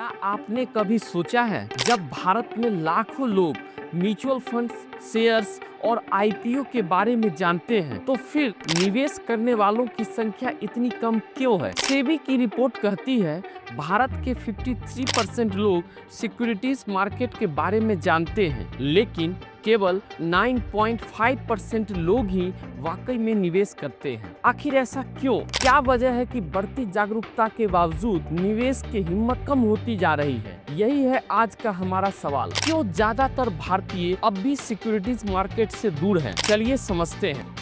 क्या आपने कभी सोचा है जब भारत में लाखों लोग म्यूचुअल फंड्स, शेयर्स और आईपीओ के बारे में जानते हैं तो फिर निवेश करने वालों की संख्या इतनी कम क्यों है? सेबी की रिपोर्ट कहती है भारत के 53% लोग सिक्योरिटीज मार्केट के बारे में जानते हैं, लेकिन केवल 9.5% लोग ही वाकई में निवेश करते हैं। आखिर ऐसा क्यों? क्या वजह है कि बढ़ती जागरूकता के बावजूद निवेश की हिम्मत कम होती जा रही है? यही है आज का हमारा सवाल। क्यों ज्यादातर भारतीय अब भी सिक्योरिटीज मार्केट से दूर हैं? चलिए समझते हैं।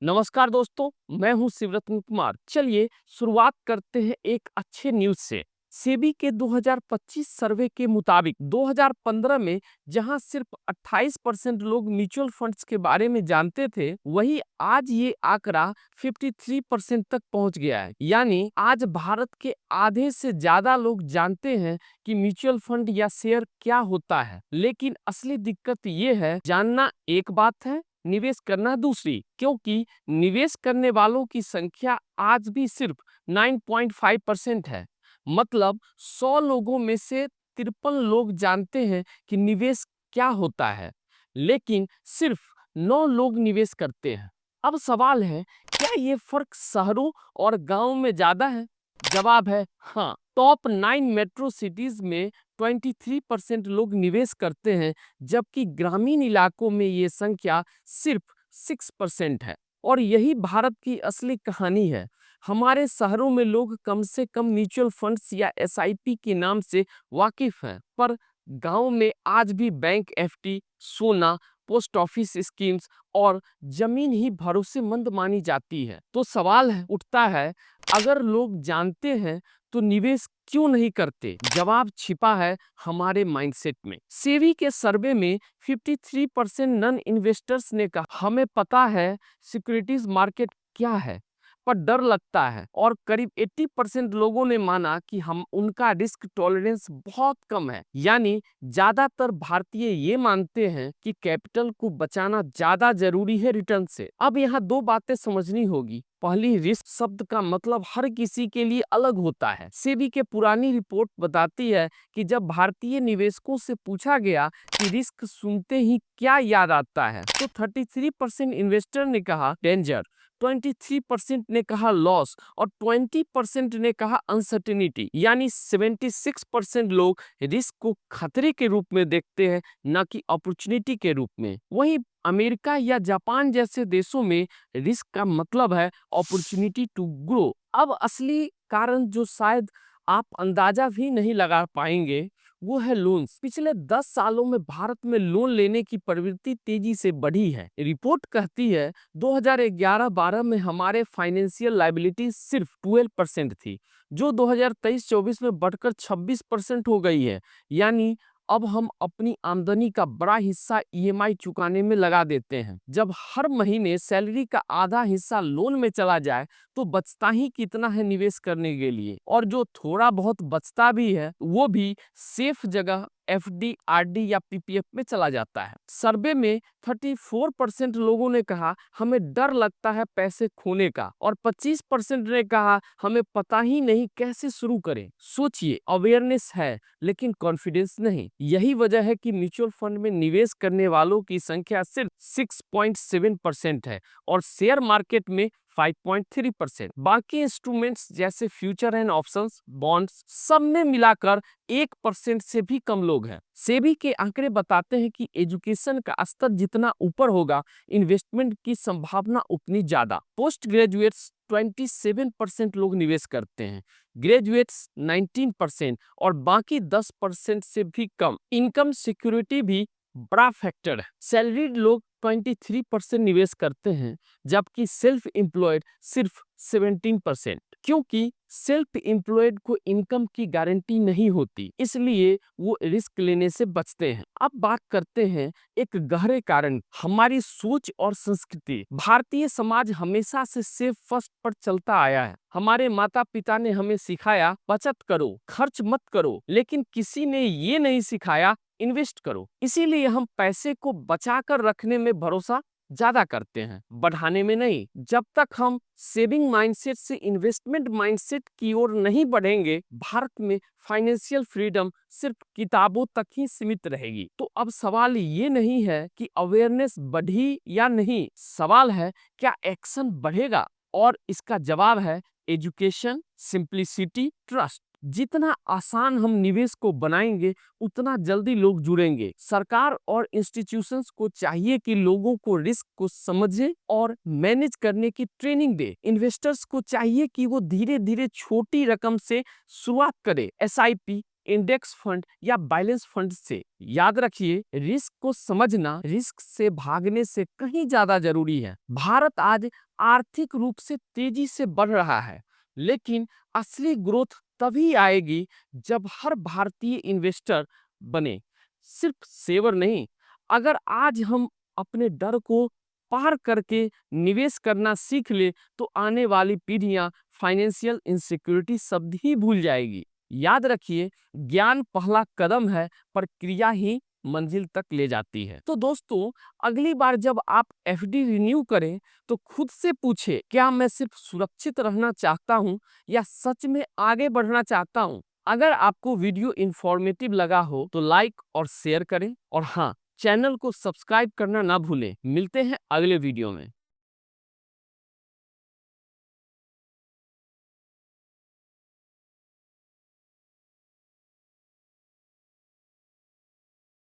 नमस्कार दोस्तों, मैं हूं शिवरत्न कुमार। चलिए शुरुआत करते हैं एक अच्छे न्यूज से। सेबी के 2025 सर्वे के मुताबिक 2015 में जहां सिर्फ 28% लोग म्यूचुअल फंड्स के बारे में जानते थे, वही आज ये आंकड़ा 53% तक पहुंच गया है। यानी आज भारत के आधे से ज्यादा लोग जानते हैं कि म्यूचुअल फंड या शेयर क्या होता है। लेकिन असली दिक्कत ये है, जानना एक बात है, निवेश करना दूसरी, क्योंकि निवेश करने वालों की संख्या आज भी सिर्फ 9.5% है। मतलब 100 लोगों में से 53 लोग जानते हैं कि निवेश क्या होता है, लेकिन सिर्फ 9 लोग निवेश करते हैं। अब सवाल है, क्या ये फर्क शहरों और गांवों में ज्यादा है? जवाब है हाँ। टॉप 9 मेट्रो सिटीज में 23% लोग निवेश करते हैं, जबकि ग्रामीण इलाकों में ये संख्या सिर्फ 6% है। और यही भारत की असली कहानी है। हमारे शहरों में लोग कम से कम म्यूचुअल फंड्स या एसआईपी के नाम से वाकिफ हैं, पर गांव में आज भी बैंक एफडी, सोना, पोस्ट ऑफिस स्कीम्स और जमीन ही भरोसेमंद मानी जाती है। तो सवाल उठता है, अगर लोग जानते हैं तो निवेश क्यों नहीं करते? जवाब छिपा है हमारे माइंडसेट में। सेबी के सर्वे में 53% नन इन्वेस्टर्स ने कहा हमें पता है सिक्योरिटीज मार्केट क्या है, पर डर लगता है। और करीब 80% लोगों ने माना कि हम उनका रिस्क टॉलरेंस बहुत कम है। यानी ज्यादातर भारतीय ये मानते हैं कि कैपिटल को बचाना ज्यादा जरूरी है रिटर्न से। अब यहाँ दो बातें समझनी होगी। पहली, रिस्क शब्द का मतलब हर किसी के लिए अलग होता है। सेबी के पुरानी रिपोर्ट बताती है कि जब भारतीय निवेशकों से पूछा गया कि रिस्क सुनते ही क्या याद आता है, तो 33% इन्वेस्टर ने कहा डेंजर, 23% ने कहा लॉस और 20% ने कहा अनसर्टेनिटी। यानी 76% लोग रिस्क को खतरे के रूप में देखते हैं, न कि अपॉर्चुनिटी के रूप में। वहीं अमेरिका या जापान जैसे देशों में रिस्क का मतलब है अपॉर्चुनिटी टू ग्रो। अब असली कारण जो शायद आप अंदाजा भी नहीं लगा पाएंगे, वो है लोन्स। पिछले 10 सालों में भारत में लोन लेने की प्रवृत्ति तेजी से बढ़ी है। रिपोर्ट कहती है 2011-12 में हमारे फाइनेंशियल लायबिलिटी सिर्फ 12% थी, जो 2023-24 में बढ़कर 26% हो गई है। यानी अब हम अपनी आमदनी का बड़ा हिस्सा ईएमआई चुकाने में लगा देते हैं। जब हर महीने सैलरी का आधा हिस्सा लोन में चला जाए तो बचता ही कितना है निवेश करने के लिए? और जो थोड़ा बहुत बचता भी है, वो भी सेफ जगह एफडी, आरडी या पीपीएफ में चला जाता है। सर्वे में 34% लोगों ने कहा हमें डर लगता है पैसे खोने का, और 25% ने कहा हमें पता ही नहीं कैसे शुरू करें। सोचिए, अवेयरनेस है लेकिन कॉन्फिडेंस नहीं। यही वजह है कि म्यूचुअल फंड में निवेश करने वालों की संख्या सिर्फ 6.7% है और शेयर मार्केट में 5.3%। बाकी इंस्ट्रूमेंट्स जैसे फ्यूचर एंड ऑप्शंस, बॉन्ड्स, सब में मिलाकर 1% से भी कम लोग हैं। सेबी के आंकड़े बताते हैं कि एजुकेशन का स्तर जितना ऊपर होगा, इन्वेस्टमेंट की संभावना उतनी ज्यादा। पोस्ट ग्रेजुएट्स 27% लोग निवेश करते हैं, ग्रेजुएट्स 19% और बाकी 10% से भी कम। इनकम सिक्योरिटी भी बड़ा फैक्टर है। सैलरीड लोग 23% निवेश करते हैं, जबकि सेल्फ एम्प्लॉयड सिर्फ 17%। क्योंकि सेल्फ एम्प्लॉयड को इनकम की गारंटी नहीं होती, इसलिए वो रिस्क लेने से बचते हैं। अब बात करते हैं एक गहरे कारण, हमारी सोच और संस्कृति। भारतीय समाज हमेशा से सेफ फर्स्ट पर चलता आया है। हमारे माता पिता ने हमें सिखाया बचत करो, खर्च मत करो, लेकिन किसी ने ये नहीं सिखाया इन्वेस्ट करो। इसीलिए हम पैसे को बचा कर रखने में भरोसा ज्यादा करते हैं, बढ़ाने में नहीं। जब तक हम सेविंग माइंडसेट से इन्वेस्टमेंट माइंडसेट की ओर नहीं बढ़ेंगे, भारत में फाइनेंशियल फ्रीडम सिर्फ किताबों तक ही सीमित रहेगी। तो अब सवाल ये नहीं है कि अवेयरनेस बढ़ी या नहीं, सवाल है क्या एक्शन बढ़ेगा? और इसका जवाब है एजुकेशन, सिंप्लिसिटी, ट्रस्ट। जितना आसान हम निवेश को बनाएंगे, उतना जल्दी लोग जुड़ेंगे। सरकार और इंस्टीट्यूशंस को चाहिए कि लोगों को रिस्क को समझे और मैनेज करने की ट्रेनिंग दे। इन्वेस्टर्स को चाहिए कि वो धीरे धीरे छोटी रकम से शुरुआत करे, एसआईपी, इंडेक्स फंड या बैलेंस फंड से। याद रखिए, रिस्क को समझना रिस्क से भागने से कहीं ज्यादा जरूरी है। भारत आज आर्थिक रूप से तेजी से बढ़ रहा है, लेकिन असली ग्रोथ तभी आएगी जब हर भारतीय इन्वेस्टर बने, सिर्फ सेवर नहीं। अगर आज हम अपने डर को पार करके निवेश करना सीख ले, तो आने वाली पीढ़ियां फाइनेंशियल इनसिक्योरिटी शब्द ही भूल जाएगी। याद रखिए, ज्ञान पहला कदम है, पर क्रिया ही मंजिल तक ले जाती है। तो दोस्तों, अगली बार जब आप एफडी रिन्यू करें, तो खुद से पूछे, क्या मैं सिर्फ सुरक्षित रहना चाहता हूं या सच में आगे बढ़ना चाहता हूं? अगर आपको वीडियो इंफॉर्मेटिव लगा हो तो लाइक और शेयर करें, और हाँ, चैनल को सब्सक्राइब करना ना भूलें। मिलते हैं अगले वीडियो में।